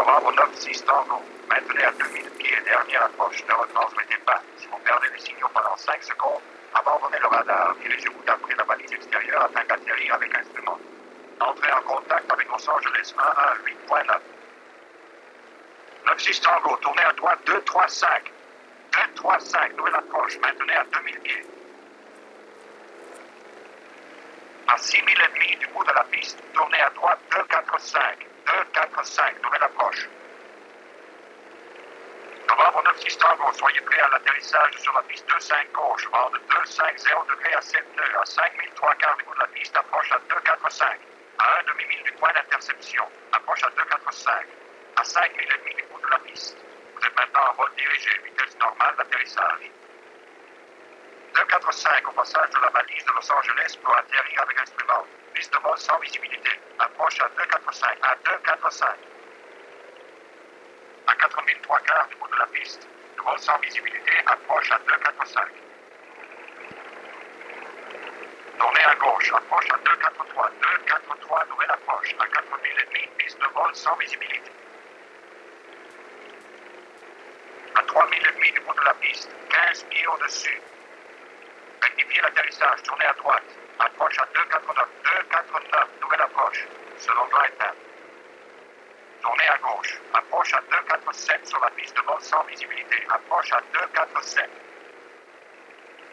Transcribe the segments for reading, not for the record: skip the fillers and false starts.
Novembre 9-6 Tango. Maintenez à 2000 pieds, dernière approche. Ne retransmettez pas. Si vous perdez les signaux pendant 5 secondes, abandonnez le radar. Dirigez-vous d'après la balise extérieure afin d'atterrir avec instrument. Entrez en contact avec Los Angeles 118.9. 9-6 Tango, tournez à droite 2-3-5. 2-3-5, nouvelle approche. Maintenez à 2000 pieds. À 6000 et demi du bout de la piste, tournez à droite 2-4-5. 2-4-5, nouvelle approche. Novembre 9-6 Tango, soyez prêts à l'atterrissage sur la piste 2-5 gauche, bord de 2-5-0 degrés à 7 nœuds, à 5000 3/4 du bout de la piste, approche à 2-4-5, à 1 demi-mille du point d'interception, approche à 2-4-5, à 5000 et demi du bout de la piste. Vous êtes maintenant en vol dirigé, vitesse normale d'atterrissage. 2-4-5 au passage de la balise de Los Angeles pour atterrir avec instrument. Piste de vol sans visibilité, approche à 2-4-5, à 2-4-5. À 4000 3/4 du bout de la piste, de vol sans visibilité, approche à 2-4-5. Tournez à gauche, approche à 2-4-3, 2-4-3, nouvelle approche, à 4000 et demi, piste de vol sans visibilité. À 3000 et demi du bout de la piste, 15 pieds au-dessus. Rectifiez l'atterrissage, tournez à droite, approche à 2-4-9, 2-4-9, nouvelle approche, selon glide path. Tournez à gauche. Approche à 2-4-7 sur la piste de vol sans visibilité. Approche à 2-4-7.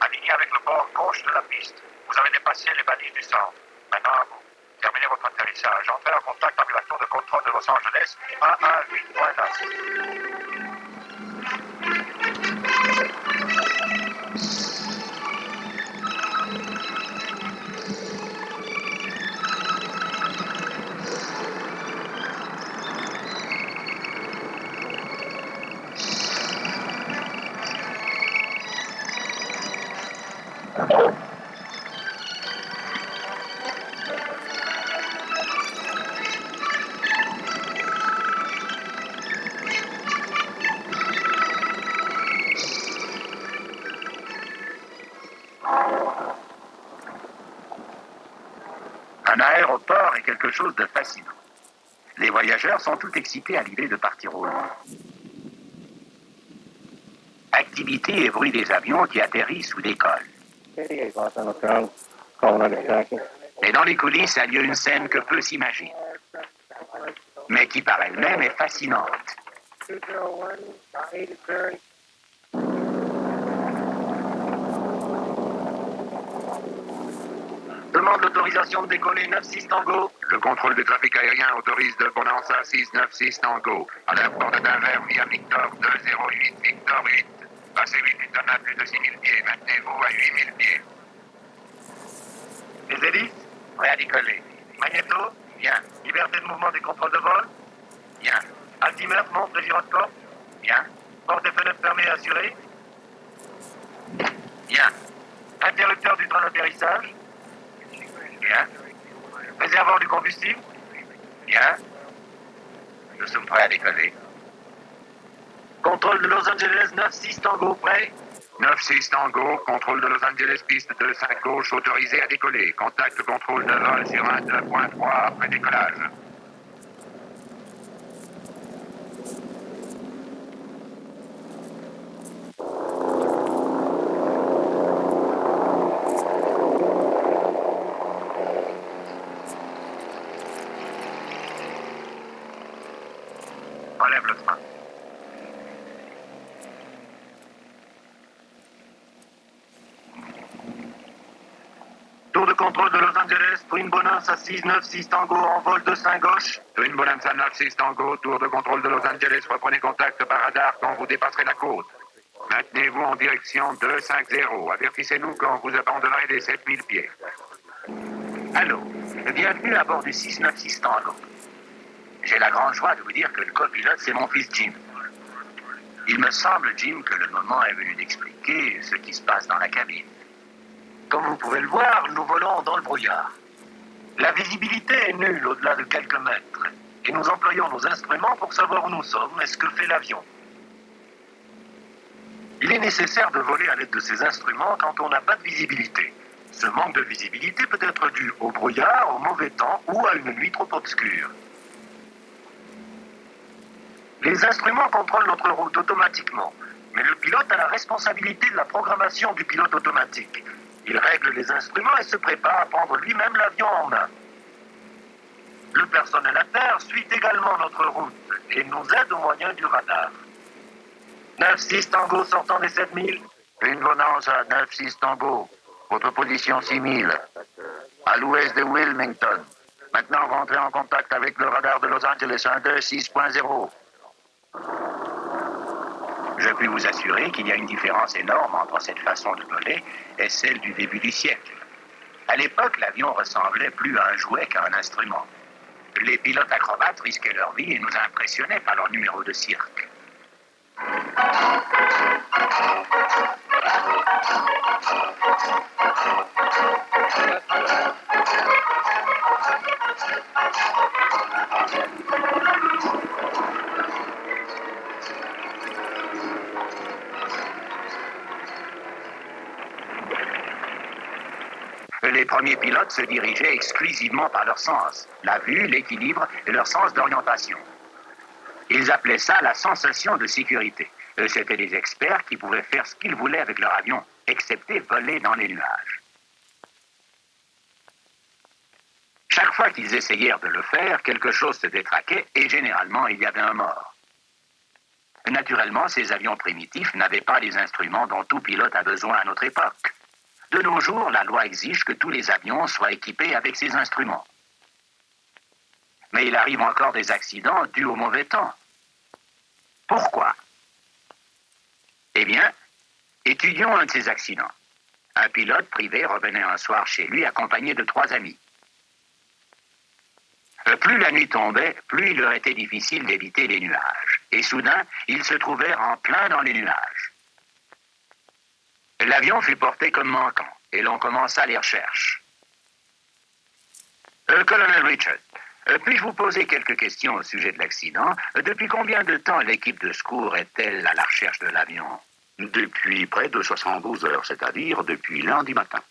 Aligné avec le bord gauche de la piste. Vous avez dépassé les balises du centre. Maintenant, vous terminez votre atterrissage. Entrez en contact avec la tour de contrôle de Los Angeles 118.9. Un aéroport est quelque chose de fascinant. Les voyageurs sont tout excités à l'idée de partir au loin. Activité et bruit des avions qui atterrissent ou décollent. Et dans les coulisses a lieu une scène que peu s'imaginent, mais qui par elle-même est fascinante. Demande l'autorisation de décoller 9-6 Tango. Le contrôle du trafic aérien autorise de Bonanza 696 Tango. À l'aéroport de Denver via Victor 208 Victor 8. Passez 8 minutes à plus de 6000 pieds. Maintenez-vous à 8000 pieds. Les hélices, prêts à décoller. Magnéto, bien. Liberté de mouvement des contrôles de vol, bien. Altimetre, montre et gyroscope, bien. Porte et fenêtre fermée assurée, bien. Interrupteur du train d'atterrissage, bien. Réservoir du combustible, bien. Nous sommes prêts à décoller. Contrôle de Los Angeles 9-6 Tango, prêt. 9-6 Tango, contrôle de Los Angeles, piste 2-5 gauche, autorisé à décoller. Contact contrôle de vol sur 1-2.3 après décollage. Relève le train. Tour de contrôle de Los Angeles, Twin Bonanza 696 Tango en vol 2-5 gauche. Twin Bonanza 96 Tango, tour de contrôle de Los Angeles, reprenez contact par radar quand vous dépasserez la côte. Maintenez-vous en direction 250. Avertissez-nous quand vous abandonnerez les 7000 pieds. Allô, bienvenue à bord du 696 Tango. J'ai la grande joie de vous dire que le copilote, c'est mon fils Jim. Il me semble, Jim, que le moment est venu d'expliquer ce qui se passe dans la cabine. Comme vous pouvez le voir, nous volons dans le brouillard. La visibilité est nulle au-delà de quelques mètres. Et nous employons nos instruments pour savoir où nous sommes et ce que fait l'avion. Il est nécessaire de voler à l'aide de ces instruments quand on n'a pas de visibilité. Ce manque de visibilité peut être dû au brouillard, au mauvais temps ou à une nuit trop obscure. Les instruments contrôlent notre route automatiquement, mais le pilote a la responsabilité de la programmation du pilote automatique. Il règle les instruments et se prépare à prendre lui-même l'avion en main. Le personnel à terre suit également notre route et nous aide au moyen du radar. 9-6 Tango sortant des 7000. Une bonance à 9-6 Tango. Votre position 6000. À l'ouest de Wilmington. Maintenant, rentrez en contact avec le radar de Los Angeles 126.0. Je puis vous assurer qu'il y a une différence énorme entre cette façon de voler et celle du début du siècle. À l'époque, l'avion ressemblait plus à un jouet qu'à un instrument. Les pilotes acrobates risquaient leur vie et nous impressionnaient par leur numéro de cirque. Les premiers pilotes se dirigeaient exclusivement par leur sens, la vue, l'équilibre et leur sens d'orientation. Ils appelaient ça la sensation de sécurité. C'étaient des experts qui pouvaient faire ce qu'ils voulaient avec leur avion, excepté voler dans les nuages. Chaque fois qu'ils essayèrent de le faire, quelque chose se détraquait et généralement il y avait un mort. Naturellement, ces avions primitifs n'avaient pas les instruments dont tout pilote a besoin à notre époque. De nos jours, la loi exige que tous les avions soient équipés avec ces instruments. Mais il arrive encore des accidents dus au mauvais temps. Pourquoi? Eh bien, étudions un de ces accidents. Un pilote privé revenait un soir chez lui accompagné de 3 amis. Plus la nuit tombait, plus il leur était difficile d'éviter les nuages. Et soudain, ils se trouvèrent en plein dans les nuages. L'avion fut porté comme manquant, et l'on commença les recherches. Colonel Richard, puis-je vous poser quelques questions au sujet de l'accident? Depuis combien de temps l'équipe de secours est-elle à la recherche de l'avion? Depuis près de 72 heures, c'est-à-dire depuis lundi matin.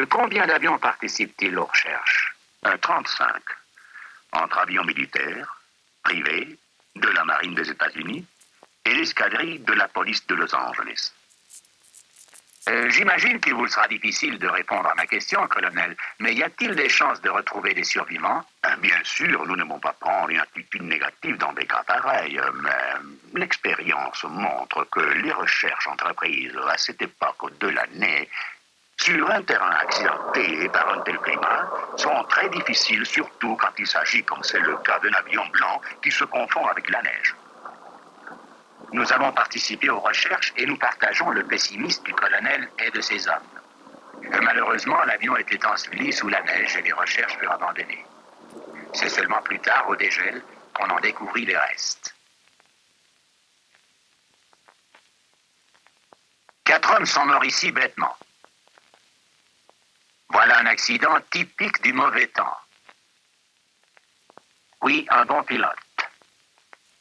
Combien d'avions participent-ils aux recherches? 35. Entre avions militaires, privés, de la marine des États-Unis et l'escadrille de la police de Los Angeles. J'imagine qu'il vous sera difficile de répondre à ma question, colonel, mais y a-t-il des chances de retrouver des survivants? Bien sûr, nous n'aimons pas prendre une attitude négative dans des cas pareils, mais l'expérience montre que les recherches entreprises à cette époque de l'année sur un terrain accidenté et par un tel climat sont très difficiles, surtout quand il s'agit, comme c'est le cas d'un avion blanc, qui se confond avec la neige. Nous avons participé aux recherches et nous partageons le pessimisme du colonel et de ses hommes. Malheureusement, l'avion était enseveli sous la neige et les recherches furent abandonnées. C'est seulement plus tard, au dégel, qu'on en découvrit les restes. 4 hommes sont morts ici bêtement. Voilà un accident typique du mauvais temps. Oui, un bon pilote.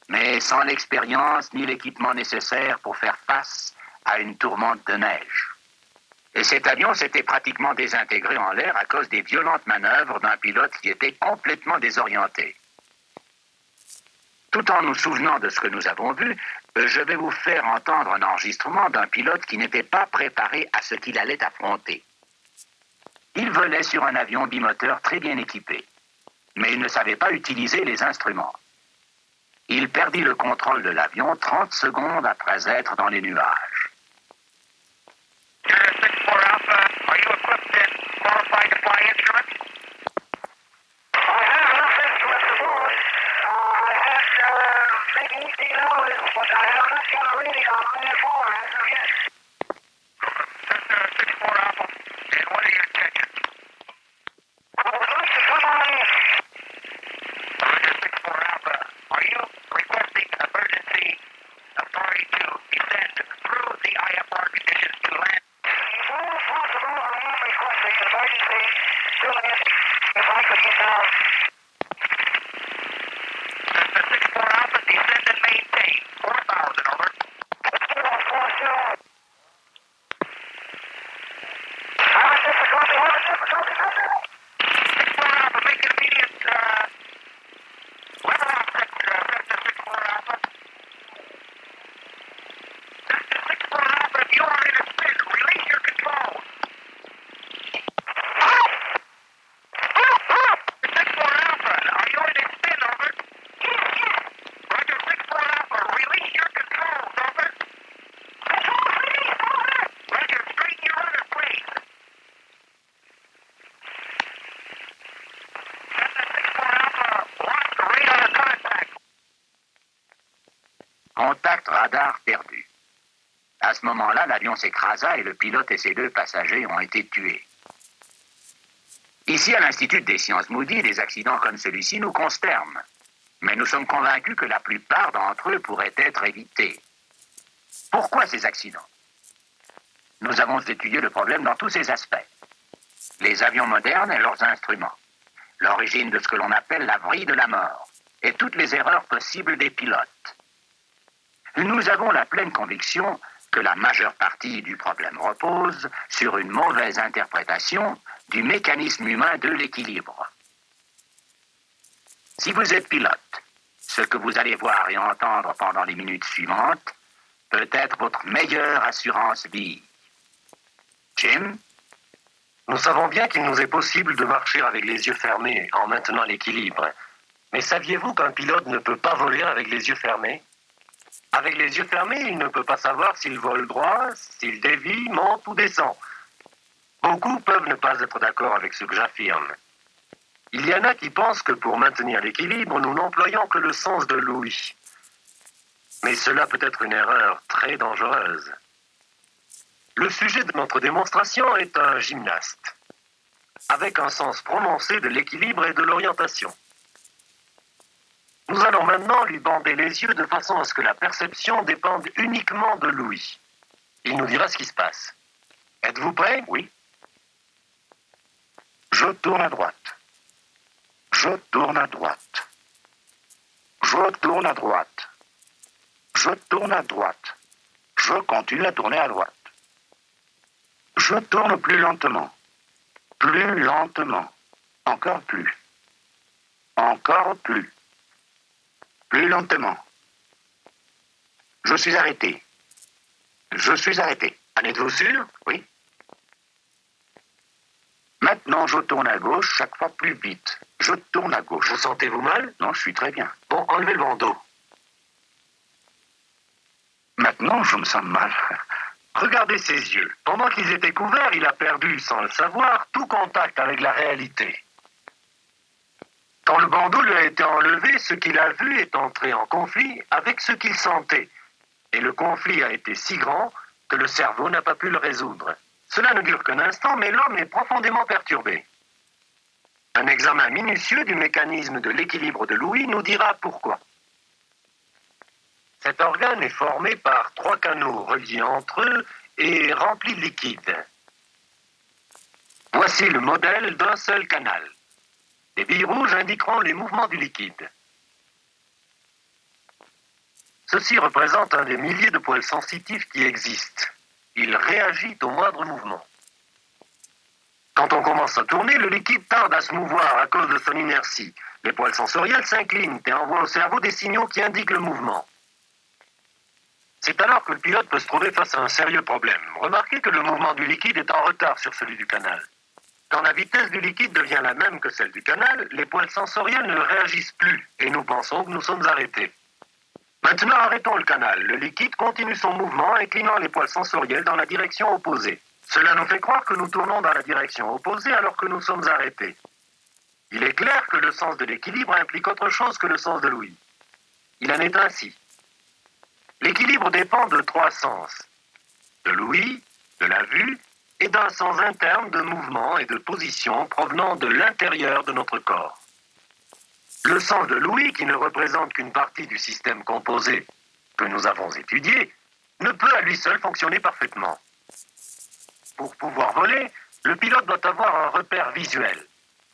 Mais sans l'expérience ni l'équipement nécessaire pour faire face à une tourmente de neige. Et cet avion s'était pratiquement désintégré en l'air à cause des violentes manœuvres d'un pilote qui était complètement désorienté. Tout en nous souvenant de ce que nous avons vu, je vais vous faire entendre un enregistrement d'un pilote qui n'était pas préparé à ce qu'il allait affronter. Il volait sur un avion bimoteur très bien équipé, mais il ne savait pas utiliser les instruments. Il perdit le contrôle de l'avion 30 secondes après être dans les nuages. Sierra 64 Alpha, are you equipped and qualified to fly instruments? I have enough instruments to fly. I had maybe 18 hours, but I have not got a reading on all 4 as of yet. Cessna 64 Alpha, and what are your intentions? I would like to come on in. Roger 64 Alpha, are you requesting emergency authority to descend through the IFR conditions to land? contact radar perdu. À ce moment-là, l'avion s'écrasa et le pilote et ses 2 passagers ont été tués. Ici, à l'Institut des sciences Moody, des accidents comme celui-ci nous consternent. Mais nous sommes convaincus que la plupart d'entre eux pourraient être évités. Pourquoi ces accidents? Nous avons étudié le problème dans tous ses aspects. Les avions modernes et leurs instruments. L'origine de ce que l'on appelle la vrille de la mort. Et toutes les erreurs possibles des pilotes. Nous avons la pleine conviction que la majeure partie du problème repose sur une mauvaise interprétation du mécanisme humain de l'équilibre. Si vous êtes pilote, ce que vous allez voir et entendre pendant les minutes suivantes peut être votre meilleure assurance vie. Jim? Nous savons bien qu'il nous est possible de marcher avec les yeux fermés en maintenant l'équilibre. Mais saviez-vous qu'un pilote ne peut pas voler avec les yeux fermés? Avec les yeux fermés, il ne peut pas savoir s'il vole droit, s'il dévie, monte ou descend. Beaucoup peuvent ne pas être d'accord avec ce que j'affirme. Il y en a qui pensent que pour maintenir l'équilibre, nous n'employons que le sens de l'ouïe. Mais cela peut être une erreur très dangereuse. Le sujet de notre démonstration est un gymnaste, avec un sens prononcé de l'équilibre et de l'orientation. Nous allons maintenant lui bander les yeux de façon à ce que la perception dépende uniquement de l'ouïe. Il nous dira ce qui se passe. Êtes-vous prêts? Oui. Je tourne à droite. Je tourne à droite. Je tourne à droite. Je tourne à droite. Je continue à tourner à droite. Je tourne plus lentement. Plus lentement. Encore plus. Encore plus. Plus lentement. Je suis arrêté. Je suis arrêté. En êtes-vous sûr? Oui. Maintenant, je tourne à gauche chaque fois plus vite. Je tourne à gauche. Vous sentez-vous mal? Non, je suis très bien. Bon, enlevez le bandeau. Maintenant, je me sens mal. Regardez ses yeux. Pendant qu'ils étaient couverts, il a perdu, sans le savoir, tout contact avec la réalité. Quand le bandeau lui a été enlevé, ce qu'il a vu est entré en conflit avec ce qu'il sentait. Et le conflit a été si grand que le cerveau n'a pas pu le résoudre. Cela ne dure qu'un instant, mais l'homme est profondément perturbé. Un examen minutieux du mécanisme de l'équilibre de l'ouïe nous dira pourquoi. Cet organe est formé par 3 canaux reliés entre eux et remplis de liquide. Voici le modèle d'un seul canal. Les billes rouges indiqueront les mouvements du liquide. Ceci représente un des milliers de poils sensitifs qui existent. Il réagit au moindre mouvement. Quand on commence à tourner, le liquide tarde à se mouvoir à cause de son inertie. Les poils sensoriels s'inclinent et envoient au cerveau des signaux qui indiquent le mouvement. C'est alors que le pilote peut se trouver face à un sérieux problème. Remarquez que le mouvement du liquide est en retard sur celui du canal. Quand la vitesse du liquide devient la même que celle du canal, les poils sensoriels ne réagissent plus et nous pensons que nous sommes arrêtés. Maintenant, arrêtons le canal. Le liquide continue son mouvement, inclinant les poils sensoriels dans la direction opposée. Cela nous fait croire que nous tournons dans la direction opposée alors que nous sommes arrêtés. Il est clair que le sens de l'équilibre implique autre chose que le sens de l'ouïe. Il en est ainsi. L'équilibre dépend de 3 sens. De l'ouïe, de la vue et d'un sens interne de mouvement et de position provenant de l'intérieur de notre corps. Le sens de l'ouïe, qui ne représente qu'une partie du système composé que nous avons étudié, ne peut à lui seul fonctionner parfaitement. Pour pouvoir voler, le pilote doit avoir un repère visuel,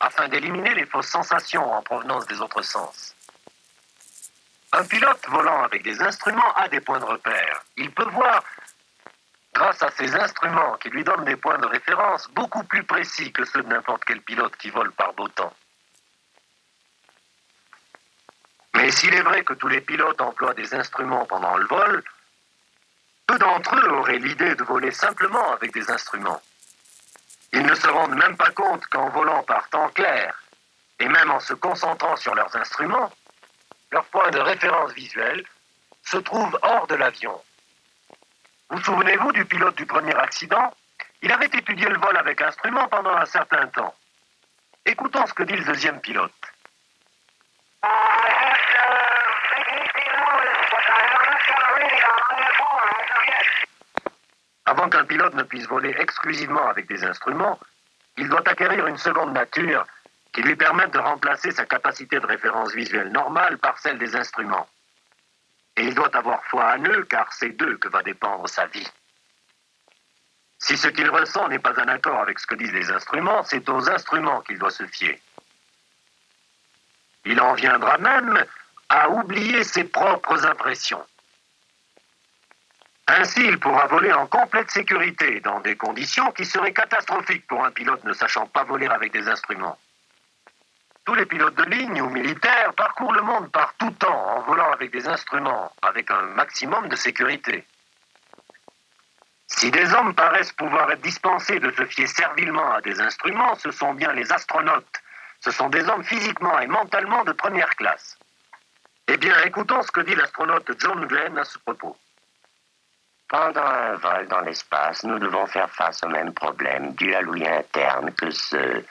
afin d'éliminer les fausses sensations en provenance des autres sens. Un pilote volant avec des instruments a des points de repère. Il peut voir, grâce à ces instruments qui lui donnent des points de référence beaucoup plus précis que ceux de n'importe quel pilote qui vole par beau temps. Mais s'il est vrai que tous les pilotes emploient des instruments pendant le vol, peu d'entre eux auraient l'idée de voler simplement avec des instruments. Ils ne se rendent même pas compte qu'en volant par temps clair, et même en se concentrant sur leurs instruments, leur point de référence visuel se trouve hors de l'avion. Vous souvenez-vous du pilote du premier accident? Il avait étudié le vol avec instrument pendant un certain temps. Écoutons ce que dit le deuxième pilote. I had thinking speed noise, but I have not got a Avant qu'un pilote ne puisse voler exclusivement avec des instruments, il doit acquérir une seconde nature qui lui permette de remplacer sa capacité de référence visuelle normale par celle des instruments. Et il doit avoir foi en eux, car c'est d'eux que va dépendre sa vie. Si ce qu'il ressent n'est pas en accord avec ce que disent les instruments, c'est aux instruments qu'il doit se fier. Il en viendra même à oublier ses propres impressions. Ainsi, il pourra voler en complète sécurité dans des conditions qui seraient catastrophiques pour un pilote ne sachant pas voler avec des instruments. Tous les pilotes de ligne ou militaires parcourent le monde par tout temps en volant avec des instruments, avec un maximum de sécurité. Si des hommes paraissent pouvoir être dispensés de se fier servilement à des instruments, ce sont bien les astronautes. Ce sont des hommes physiquement et mentalement de première classe. Eh bien, écoutons ce que dit l'astronaute John Glenn à ce propos. Pendant un vol dans l'espace, nous devons faire face au même problème dû à l'ouïe interne que ceux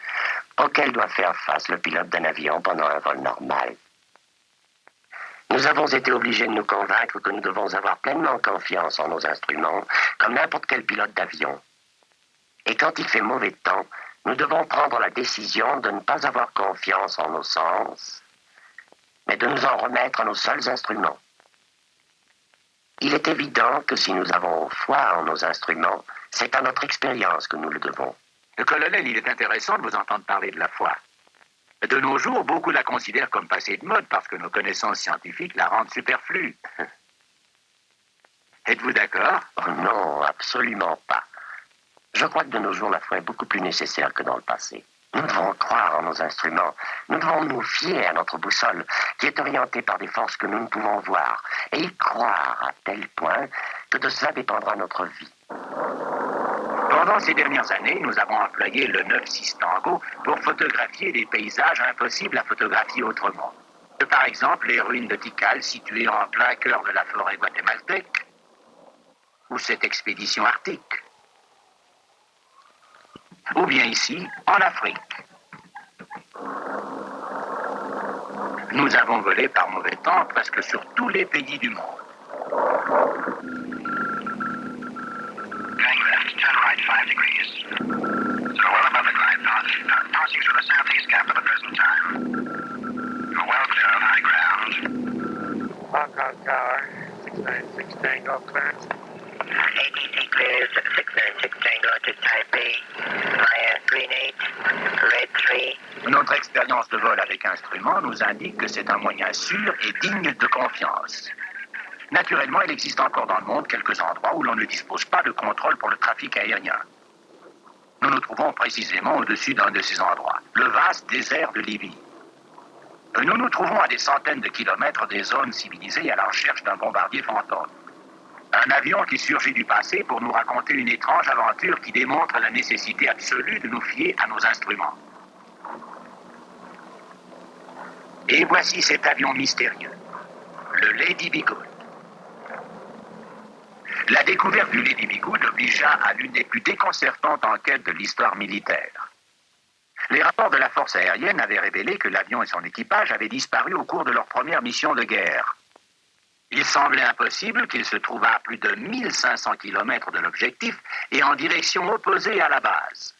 auxquels doit faire face le pilote d'un avion pendant un vol normal. Nous avons été obligés de nous convaincre que nous devons avoir pleinement confiance en nos instruments, comme n'importe quel pilote d'avion. Et quand il fait mauvais temps, nous devons prendre la décision de ne pas avoir confiance en nos sens, mais de nous en remettre à nos seuls instruments. Il est évident que si nous avons foi en nos instruments, c'est à notre expérience que nous le devons. Le colonel, il est intéressant de vous entendre parler de la foi. De nos jours, beaucoup la considèrent comme passée de mode parce que nos connaissances scientifiques la rendent superflue. Êtes-vous d'accord? Oh non, absolument pas. Je crois que de nos jours, la foi est beaucoup plus nécessaire que dans le passé. Nous devons croire en nos instruments. Nous devons nous fier à notre boussole, qui est orientée par des forces que nous ne pouvons voir, et y croire à tel point que de cela dépendra notre vie. Pendant ces dernières années, nous avons employé le 9-6 Tango pour photographier des paysages impossibles à photographier autrement. Par exemple, les ruines de Tikal, situées en plein cœur de la forêt guatémaltèque, ou cette expédition arctique. Ou bien ici, en Afrique. Nous avons volé par mauvais temps presque sur tous les pays du monde. Going left, turn right 5 degrees. So well above the glide path, passing through the southeast gap at the present time. You're well clear of high ground. Hong Kong Tower, 696 Tango clearance. ATC clears 696 Tango to Taipei. Via green 8, red 3. Notre expérience de vol avec instrument nous indique que c'est un moyen sûr et digne de confiance. Naturellement, il existe encore dans le monde quelques endroits où l'on ne dispose pas de contrôle pour le trafic aérien. Nous nous trouvons précisément au-dessus d'un de ces endroits, le vaste désert de Libye. Nous nous trouvons à des centaines de kilomètres des zones civilisées à la recherche d'un bombardier fantôme. Un avion qui surgit du passé pour nous raconter une étrange aventure qui démontre la nécessité absolue de nous fier à nos instruments. Et voici cet avion mystérieux, le Lady Be Good. La découverte du Lady Be Good obligea à l'une des plus déconcertantes enquêtes de l'histoire militaire. Les rapports de la force aérienne avaient révélé que l'avion et son équipage avaient disparu au cours de leur première mission de guerre. Il semblait impossible qu'il se trouvât à plus de 1500 km de l'objectif et en direction opposée à la base.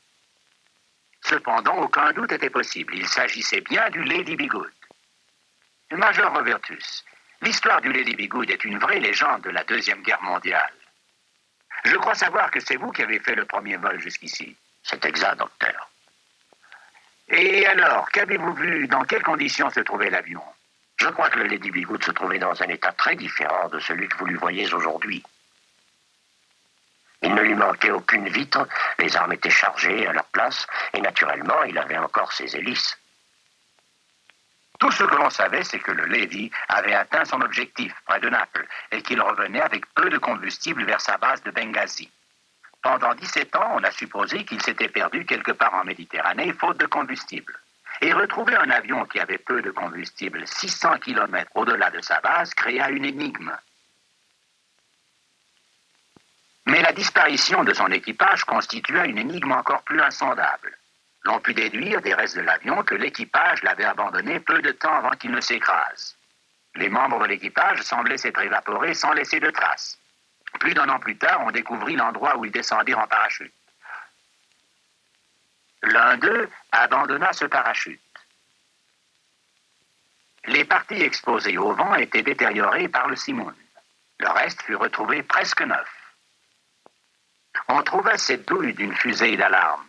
Cependant, aucun doute était possible. Il s'agissait bien du Lady Be Good. Major Robertus, l'histoire du Lady Be Good est une vraie légende de la Deuxième Guerre mondiale. Je crois savoir que c'est vous qui avez fait le premier vol jusqu'ici. C'est exact, docteur. Et alors, qu'avez-vous vu? Dans quelles conditions se trouvait l'avion? Je crois que le Lady Be Good se trouvait dans un état très différent de celui que vous lui voyez aujourd'hui. Il ne lui manquait aucune vitre, les armes étaient chargées à leur place, et naturellement, il avait encore ses hélices. Tout ce que l'on savait, c'est que le Lady avait atteint son objectif, près de Naples, et qu'il revenait avec peu de combustible vers sa base de Benghazi. Pendant 17 ans, on a supposé qu'il s'était perdu quelque part en Méditerranée, faute de combustible. Et retrouver un avion qui avait peu de combustible, 600 km au-delà de sa base, créa une énigme. Mais la disparition de son équipage constitua une énigme encore plus insondable. L'on put déduire des restes de l'avion que l'équipage l'avait abandonné peu de temps avant qu'il ne s'écrase. Les membres de l'équipage semblaient s'être évaporés sans laisser de traces. Et voici cet avion mystérieux, le Lady Be Good. La découverte du Lady Be Good obligea à l'une des plus déconcertantes enquêtes de l'histoire militaire. Les rapports de la force aérienne avaient révélé que l'avion et son équipage avaient disparu au cours de leur première mission de guerre. Nous nous trouvons précisément au-dessus d'un de ces endroits, le vaste désert de Libye. Nous avons volé par mauvais temps presque sur tous les pays du monde. Nous avons vu dans quelques conditions se trouvait l'avion et son équipage. Plus d'un an plus tard, on découvrit l'endroit où ils descendirent en parachute. L'un d'eux abandonna ce parachute. Les parties exposées au vent étaient détériorées par le Simoun. Le reste fut retrouvé presque neuf. On trouva cette douille d'une fusée d'alarme.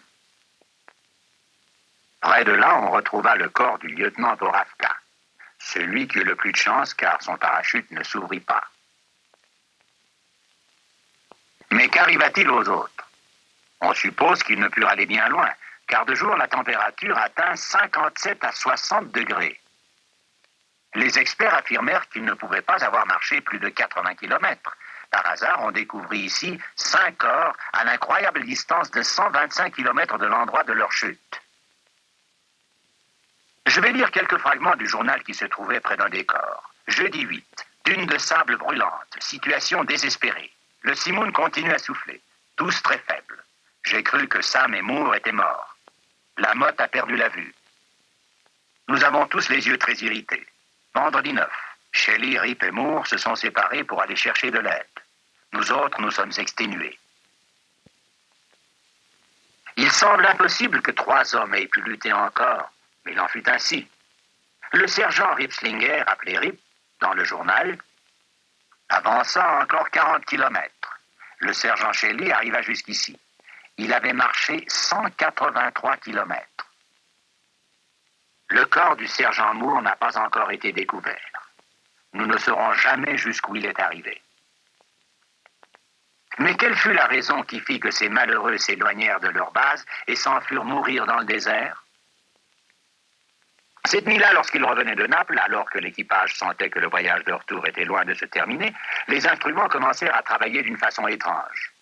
Près de là, on retrouva le corps du lieutenant Boravka, celui qui eut le plus de chance car son parachute ne s'ouvrit pas. Mais qu'arriva-t-il aux autres? On suppose qu'ils ne purent aller bien loin, car de jour la température atteint 57 à 60 degrés. Les experts affirmèrent qu'ils ne pouvaient pas avoir marché plus de 80 kilomètres. Par hasard, on découvrit ici 5 corps à l'incroyable distance de 125 kilomètres de l'endroit de leur chute. Je vais lire quelques fragments du journal qui se trouvait près d'un des corps. Jeudi 8, dune de sable brûlante, situation désespérée. Le Simoun continue à souffler, tous très faibles. J'ai cru que Sam et Moore étaient morts. La motte a perdu la vue. Nous avons tous les yeux très irrités. Vendredi 9, Shelley, Rip et Moore se sont séparés pour aller chercher de l'aide. Nous autres, nous sommes exténués. Il semble impossible que 3 hommes aient pu lutter encore, mais il en fut ainsi. Le sergent Ripslinger, appelé Rip, dans le journal, avança encore 40 kilomètres. Le sergent Shelley arriva jusqu'ici. Il avait marché 183 kilomètres. Le corps du sergent Moore n'a pas encore été découvert. Nous ne saurons jamais jusqu'où il est arrivé. Mais quelle fut la raison qui fit que ces malheureux s'éloignèrent de leur base et s'enfurent mourir dans le désert? Cette nuit-là, lorsqu'ils revenaient de Naples, alors que l'équipage sentait que le voyage de retour était loin de se terminer, les instruments commencèrent à travailler d'une façon étrange.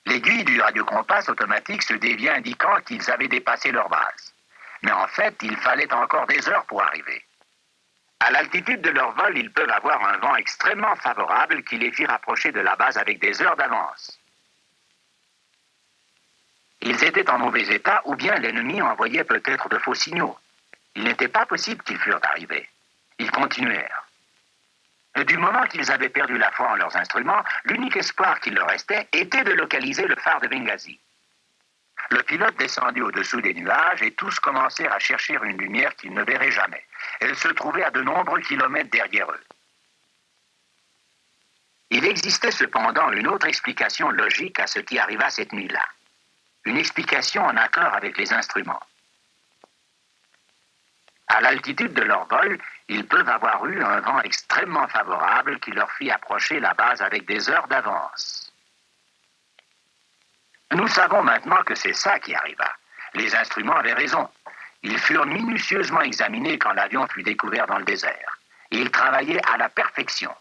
L'aiguille du radiocompass automatique se dévia indiquant qu'ils avaient dépassé leur base. Mais en fait, il fallait encore des heures pour arriver. À l'altitude de leur vol, ils peuvent avoir un vent extrêmement favorable qui les fit rapprocher de la base avec des heures d'avance. Ils étaient en mauvais état ou bien l'ennemi envoyait peut-être de faux signaux. Il n'était pas possible qu'ils furent arrivés. Ils continuèrent. Du moment qu'ils avaient perdu la foi en leurs instruments, l'unique espoir qu'il leur restait était de localiser le phare de Benghazi. Le pilote descendit au-dessous des nuages et tous commencèrent à chercher une lumière qu'ils ne verraient jamais. Elle se trouvait à de nombreux kilomètres derrière eux. Il existait cependant une autre explication logique à ce qui arriva cette nuit-là. Une explication en accord avec les instruments. À l'altitude de leur vol, ils peuvent avoir eu un vent extrêmement favorable qui leur fit approcher la base avec des heures d'avance. Nous savons maintenant que c'est ça qui arriva. Les instruments avaient raison. Ils furent minutieusement examinés quand l'avion fut découvert dans le désert. Ils travaillaient à la perfection.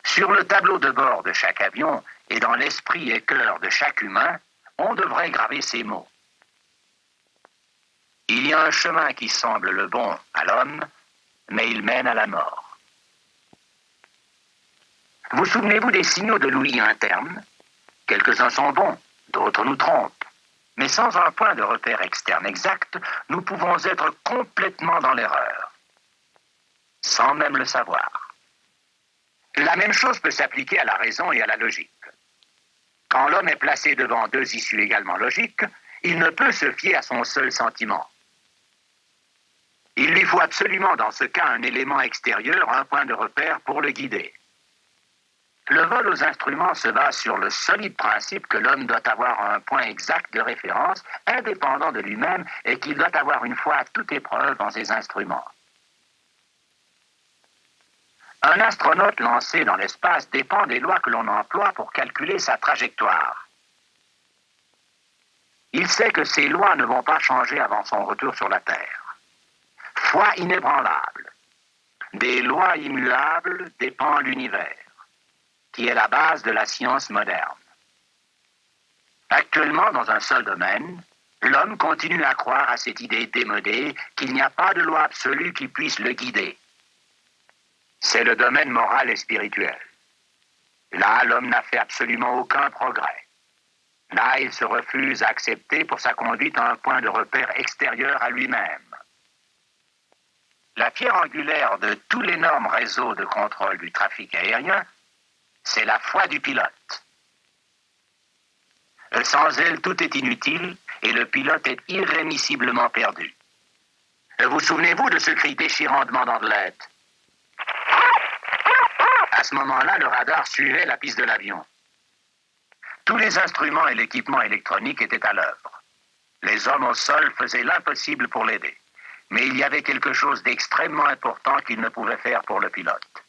Sur le tableau de bord de chaque avion et dans l'esprit et cœur de chaque humain, on devrait graver ces mots. Il y a un chemin qui semble le bon à l'homme, mais il mène à la mort. Vous souvenez-vous des signaux de l'ouïe interne? Quelques-uns sont bons, d'autres nous trompent. Mais sans un point de repère externe exact, nous pouvons être complètement dans l'erreur, sans même le savoir. La même chose peut s'appliquer à la raison et à la logique. Quand l'homme est placé devant 2 issues également logiques, il ne peut se fier à son seul sentiment. Il lui faut absolument dans ce cas un élément extérieur, un point de repère pour le guider. Le vol aux instruments se base sur le solide principe que l'homme doit avoir un point exact de référence, indépendant de lui-même, et qu'il doit avoir une foi à toute épreuve dans ses instruments. Un astronaute lancé dans l'espace dépend des lois que l'on emploie pour calculer sa trajectoire. Il sait que ces lois ne vont pas changer avant son retour sur la Terre. Foi inébranlable. Des lois immuables dépend l'univers, qui est la base de la science moderne. Actuellement, dans un seul domaine, l'homme continue à croire à cette idée démodée qu'il n'y a pas de loi absolue qui puisse le guider. C'est le domaine moral et spirituel. Là, l'homme n'a fait absolument aucun progrès. Là, il se refuse à accepter pour sa conduite un point de repère extérieur à lui-même. La pierre angulaire de tout l'énorme réseau de contrôle du trafic aérien c'est la foi du pilote. Sans elle, tout est inutile et le pilote est irrémissiblement perdu. Vous souvenez-vous de ce cri déchirant demandant de l'aide? À ce moment-là, le radar suivait la piste de l'avion. Tous les instruments et l'équipement électronique étaient à l'œuvre. Les hommes au sol faisaient l'impossible pour l'aider. Mais il y avait quelque chose d'extrêmement important qu'ils ne pouvaient faire pour le pilote.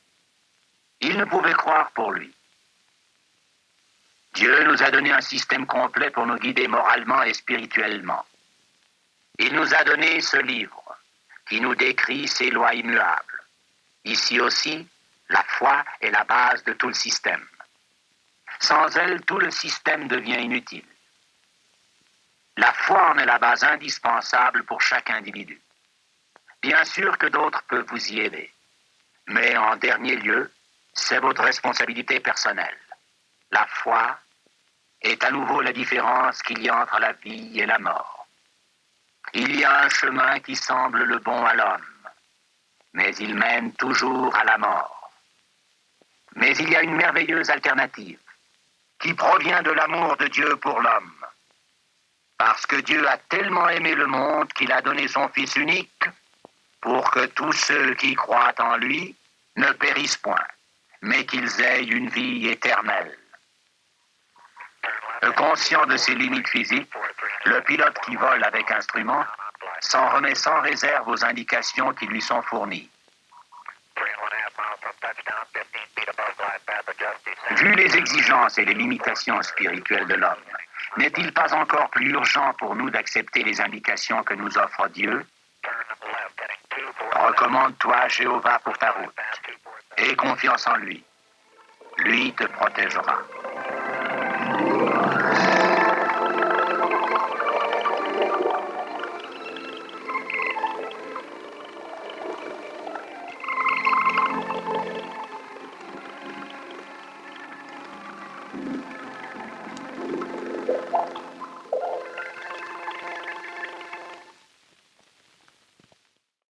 Ils ne pouvaient croire pour lui. Dieu nous a donné un système complet pour nous guider moralement et spirituellement. Il nous a donné ce livre qui nous décrit ses lois immuables. Ici aussi, la foi est la base de tout le système. Sans elle, tout le système devient inutile. La foi en est la base indispensable pour chaque individu. Bien sûr que d'autres peuvent vous y aider, mais en dernier lieu, c'est votre responsabilité personnelle. La foi est à nouveau la différence qu'il y a entre la vie et la mort. Il y a un chemin qui semble le bon à l'homme, mais il mène toujours à la mort. Mais il y a une merveilleuse alternative qui provient de l'amour de Dieu pour l'homme. Parce que Dieu a tellement aimé le monde qu'il a donné son Fils unique pour que tous ceux qui croient en lui ne périssent point, mais qu'ils aient une vie éternelle. Conscient de ses limites physiques, le pilote qui vole avec instrument s'en remet sans réserve aux indications qui lui sont fournies. Vu les exigences et les limitations spirituelles de l'homme, n'est-il pas encore plus urgent pour nous d'accepter les indications que nous offre Dieu? Recommande-toi à Jéhovah pour ta route. Aie confiance en lui. Lui te protégera.